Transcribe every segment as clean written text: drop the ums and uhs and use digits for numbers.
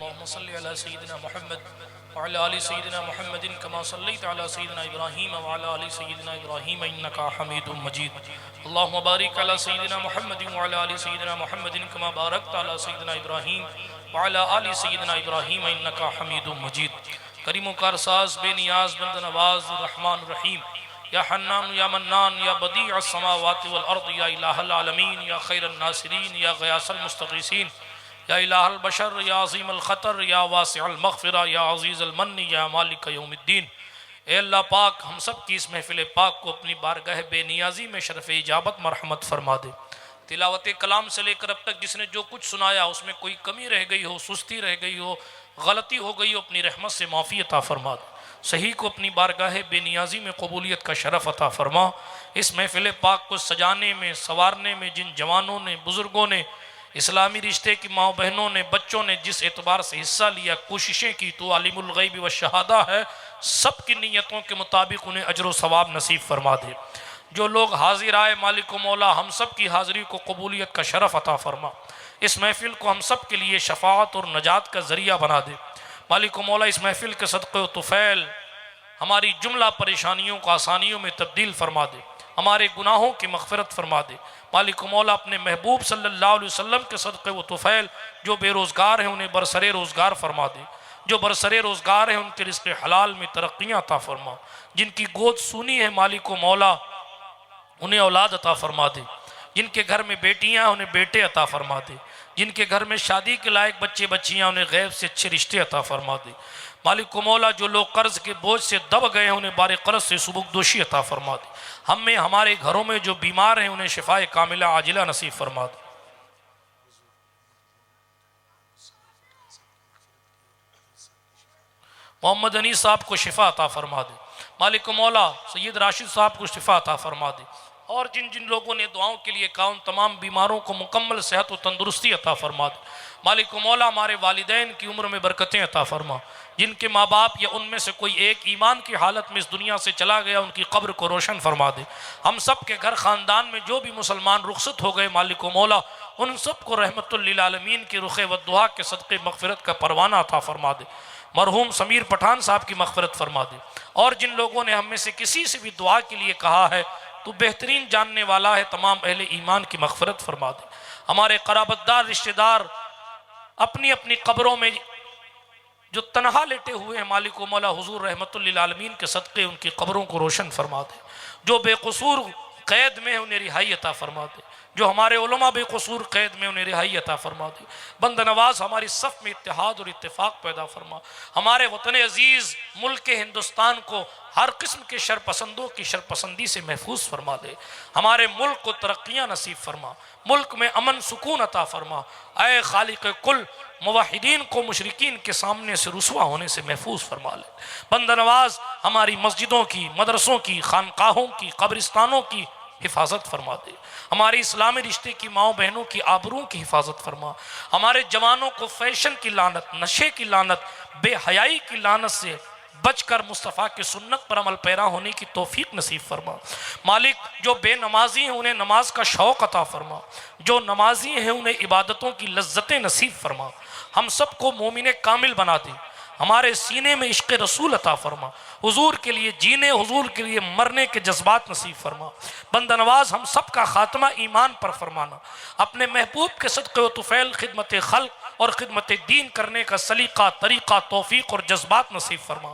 अल्लाहुम्मा सल्लि अला सय्यिदिना मुहम्मद व अला आलि सय्यिदिना मुहम्मदिन कमा सल्लैता अला सय्यिदिना इब्राहीम व अला आलि सय्यिदिना इब्राहीम इन्नका हमीदुम मजीद। अल्लाहुम्मा बारिक अला सय्यिदिना मुहम्मदिन व अला आलि सय्यिदिना मुहम्मदिन कमा बारकता अला सय्यिदिना इब्राहीम व अला आलि सय्यिदिना इब्राहीम इन्नका हमीदुम मजीद। करीम कार साज बेनियाज बंद नवाज रहमान रहीम या हन्नान या मन्नान या बदीअ अस्समावाति वल अर्द या इलाहल आलमीन या खैरन नासिरीन या गयासल मुस्तगीसीन या इलाहल बशर या अज़ीमल ख़तर या वासिअल मग़फ़िरा या अज़ीज़ल मन्नी या मालिक यौमिद्दीन। ए अल्लाह पाक हम सब की इस महफ़िल पाक को अपनी बारगाह बेनियाजी में शरफ़ इजाबत मरहमत फरमा दे। तिलावत कलाम से लेकर अब तक जिसने जो कुछ सुनाया उसमें कोई कमी रह गई हो, सुस्ती रह गई हो, गलती हो गई हो, अपनी रहमत से माफ़ी अता फरमा दे। सही को अपनी बारगाह बेनियाजी में कबूलियत का शरफ़ अता फरमा। इस महफ़िल पाक को सजाने में संवारने में जिन जवानों ने, बुज़ुर्गों ने, इस्लामी रिश्ते की माँ बहनों ने, बच्चों ने जिस एतबार से हिस्सा लिया, कोशिशें की, तो आलिमुल गैब व शहादा है, सब की नीयतों के मुताबिक उन्हें अजर व सवाब नसीब फरमा दे। जो लोग हाजिर आए, मालिक मौला हम सब की हाज़िरी को कबूलियत का शरफ़ अता फरमा। इस महफ़िल को हम सब के लिए शफ़ाअत और नजात का ज़रिया बना दे। मालिक मौला इस महफ़िल के सदक़े तुफ़ैल हमारी जुमला परेशानियों को आसानियों में तब्दील फरमा दे, हमारे गुनाहों की मग़फ़िरत फरमा दे। मालिक मौला अपने महबूब सल्लल्लाहु अलैहि वसल्लम के सदक़े व तुफ़ैल जो बेरोज़गार हैं उन्हें बरसरे रोज़गार फरमा दे। जो बरसरे रोज़गार हैं उनके रिज़्क़ हलाल में तरक्कियाँ अता फरमा। जिनकी गोद सूनी है मालिक मौला उन्हें औलाद अता फरमा दे। जिनके घर में बेटियाँ हैं उन्हें बेटे अता फरमा दे। जिनके घर में शादी के लायक बच्चे बच्चियाँ उन्हें गैब से अच्छे रिश्ते अता फरमा दे। मालिक मौला जो लोग कर्ज़ के बोझ से दब गए हैं उन्हें बारे कर्ज़ से सुबुकदोशी अता फरमा दे। हम में हमारे घरों में जो बीमार हैं उन्हें शिफाए कामिला आजिला नसीब फरमा दे। मोहम्मद अनी साहब को शिफा अता फरमा दे। मालिक मौला सैयद राशिद साहब को शिफा अता फरमा दे। और जिन जिन लोगों ने दुआओं के लिए कहा उन तमाम बीमारों को मुकम्मल सेहत व तंदुरुस्ती अता फरमा दे। मालिक मौला हमारे वालिदैन की उम्र में बरकतें अता फरमा। जिनके माँ बाप या उनमें से कोई एक ईमान की हालत में इस दुनिया से चला गया उनकी कब्र को रोशन फरमा दे। हम सब के घर ख़ानदान में जो भी मुसलमान रुखसत हो गए मालिक मौला उन सब को रहमतुल लिल आलमीन की रुख़ व दुआ के सदक़े मग़फ़िरत का परवाना अता फरमा दे। मरहूम समीर पठान साहब की मग़फ़िरत फरमा दे। और जिन लोगों ने हम में से किसी से भी दुआ के लिए कहा है तो बेहतरीन जानने वाला है, तमाम अहले ईमान की मग़फ़िरत फरमा दे। हमारे क़राबतदार रिश्तेदार अपनी अपनी कब्रों में जो तनहा लेटे हुए हैं मालिक मौला हुज़ूर रहमतुल लिल आलमीन के सदक़े उनकी कब्रों को रोशन फरमा दे। जो बेकसूर क़ैद में है उन्हें रिहाई अता फरमा दे। जो हमारे उलमा बेकसूर क़ैद में उन्हें रिहाई अता फरमा दे। बंद नवाज हमारी सफ़ में इत्तेहाद और इत्तेफाक पैदा फरमा। हमारे वतन अज़ीज़ मुल्क हिंदुस्तान को हर किस्म के शरपसंदों की शरपसंदी से महफूज फरमा दे। हमारे मुल्क को तरक्कियाँ नसीब फरमा। मुल्क में अमन सुकून अता फरमा। ऐ खालिक कुल मुवाहिदीन को मुशरिकीन के सामने से रुसवा होने से महफूज फरमा ले। बंद नवाज हमारी मस्जिदों की, मदरसों की, खानकाहों की, कब्रिस्तानों की हिफाजत फरमा दे। हमारे इस्लामी रिश्ते की माओ बहनों की आबरूओं की हिफाजत फरमा। हमारे जवानों को फैशन की लानत, नशे की लानत, बेहयाई की लानत से बचकर मुस्तफ़ा की सुन्नत पर अमल पैरा होने की तौफीक नसीब फरमा। मालिक जो बेनमाजी हैं उन्हें नमाज का शौक़ अता फरमा। जो नमाजी हैं उन्हें इबादतों की लज्जतें नसीब फरमा। हम सबको मोमिन कामिल बना दे। हमारे सीने में इश्क़ रसूल अता फरमा। हुजूर के लिए जीने, हुजूर के लिए मरने के जज्बात नसीब फरमा। बंद नवाज हम सब का खात्मा ईमान पर फरमाना। अपने महबूब के सदक़े व तुफ़ैल खिदमत खल्क़ और ख़िदमत दीन करने का सलीक़ा, तरीक़ा, तौफ़ीक़ और जज्बात नसीब फरमा।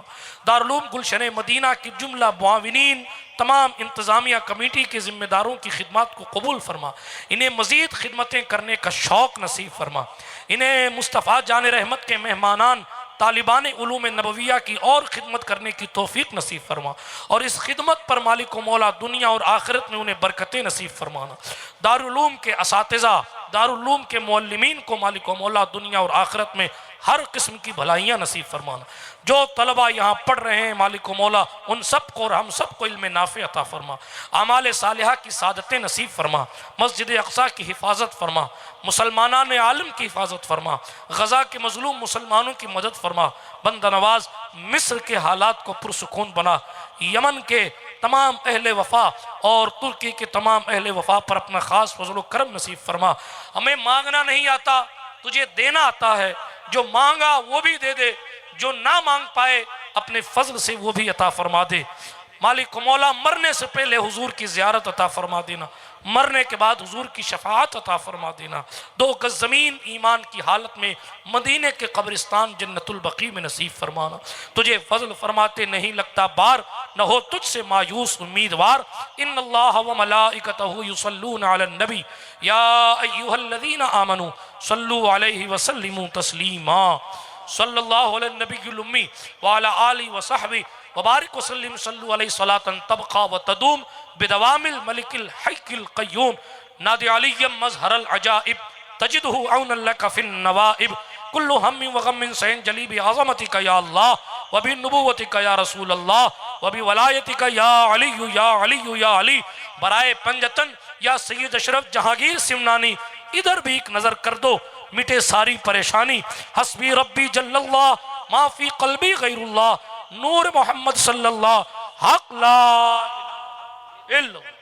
दारुल गुलशन मदीना की जुमला मुआविनीन, तमाम इंतज़ामिया कमेटी के ज़िम्मेदारों की खिदमत को कबूल फरमा। इन्हें मज़ीद खिदमतें करने का शौक़ नसीब फरमा। इन्हें मुस्तफ़ा जान रहमत के मेहमानान तालिबान उलूम नबविया की और ख़िदमत करने की तौफ़ीक नसीब फरमा। और इस खिदमत पर मालिक मौला दुनिया और आखिरत में उन्हें बरकतें नसीब फरमाना। दारुल उलूम के असातिज़ा, दारुल उलूम के मुअल्लिमीन को मालिक मौला दुनिया और आखिरत में हर किस्म की भलाइयाँ नसीब फरमाना। जो तलबा यहाँ पढ़ रहे हैं मालिक मौला उन सब को और हम सब को इल्म नाफ़े अता फरमा। आमाल सालिहा की सादतें नसीब फरमा। मस्जिद अक़सा की हिफाजत फरमा। मुसलमानान आलम की हिफाजत फरमा। गज़ा के मज़लूम मुसलमानों की मदद फरमा। बंद नवाज मिस्र के हालात को पुरसुकून बना। यमन के तमाम अहले वफ़ा और तुर्की के तमाम अहले वफ़ा पर अपना ख़ास फज़ल व करम नसीब फरमा। हमें मांगना नहीं आता, तुझे देना आता है। जो मांगा वो भी दे दे, जो ना मांग पाए अपने फजल से वो भी अता फरमा दे। मालिक मौला मरने से पहले हुजूर की ज़ियारत अता फरमा देना, मरने के बाद हुजूर की शफाअत अता फरमा देना। 2 गज ज़मीन ईमान की हालत में मदीने के कब्रिस्तान जन्नतुल बकी में नसीब फरमाना। तुझे फजल फरमाते नहीं लगता बार, न हो तुझसे मायूस उम्मीदवार। इन्नल्लाह व मलाइकतहु युसल्लूना अलन नबी या अय्युहल्लज़ीना आमनू सल्लु अलैहि व सल्लिमू तस्लीमा। सल्लल्लाहु अलैहि नबीयुल उम्मी व अला आलिहि व सहबी वबारिक वसल्लिम सल्लु अलैहि सलातन तबका व तदूम बिदवामिल मलिकिल हय्यिल क़य्यूम नादि अलिय्यम मज़हरल अजाइब तजिदहु औनन लक फिन नवाइब कुल्लु हम्मिन व गम्मिन सैन जली बि अज़मतिका या अल्लाह व बि नबुव्वतिका या रसूल अल्लाह व बि वलायतिका या अली या अली। बराए पंजतन या सैयद अशरफ जहांगीर सिमनानी, इधर भी एक नजर कर दो, मिटे सारी परेशानी। हस्बी रब्बी जल्लल्लाह माफी कल्बी गैरुल्लाह नूर मोहम्मद सल्लल्लाह हक ला इल्लल्लाह।